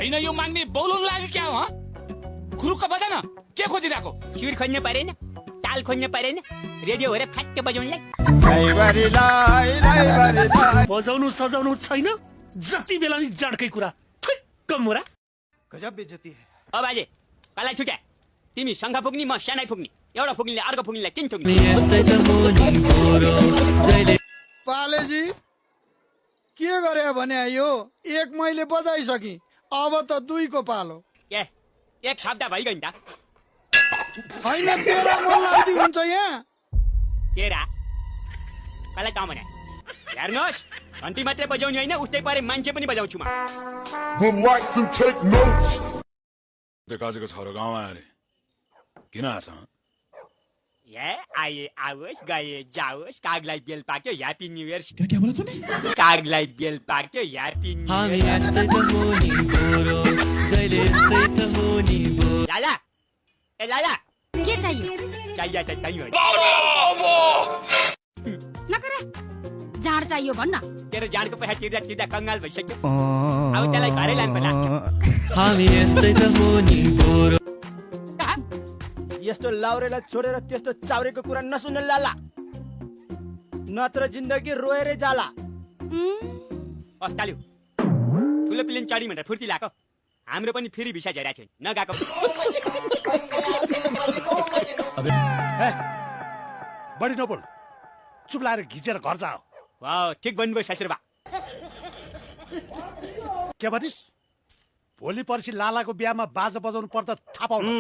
होइन यो माग्ने बौलन लाग्यो क्या हो खुरुक्क बजा न के खोजिरहेको सुर खोज्नु परेन ताल खोज्नु परेन रेडियो हेरेर फ्याक्क बजाउनलाई बजाउनु सजाउनु छैन जति बेला नि जाडकै कुरा कमोरा गजब बेइज्जती है अब बाजे कसलाई छुट्या तिमी शङ्खा फुक्नी म सानै फुक्नी एउटा फुक्नीले अर्को फुक्नीलाई किन थुक्नी पालेजी के गरे भने यो एक मैले बजाइसके अब त दुईको पालो ए एक हप्ता भइगयो नि त होइन तेरा मोल्लादी हुन्छ यहाँ केरा कसलाई त भने हेर्नुहोस् घन्टी मात्रै बजाउने होइन उस्तै परे मान्छे पनि बजाउँछु म काजीको छोरो गाउँ आयो अरे किन आछ ए आए आओस् गए जाओस् कागलाई बेल पाक्यो ह्यापी न्यू इयर कागलाई बेल पाक्यो ह्यापी न्यू इयर लाला ए लाला के चाहियो चाहिए त त्यही हो नकरा जाड चाहियो भन्न तेरो जाडको पैसा तिर्दा तिर्दा कंगाल भइसक्यो अब त्यसलाई घरै लानु पर्ला यस्तो लाउरेलाई छोडेर त्यस्तो चाउरेको कुरा नसुन्न लाला नत्र जिन्दगी रोएरै जाला अस्ताल्यो ठुलो प्लेन चढी भनेर फुर्ती लाग्यो हाम्रो पनि फेरि भिसा झरेको थियो नगएको बढी नबोल चुप लाएर घिचेर घर जाओ वाह ठिक भन्नुभयो ससुरबा के भनिस् भोलि पर्सि लालाको बिहामा बाजा बजाउनु पर्दा थाहा पाउनु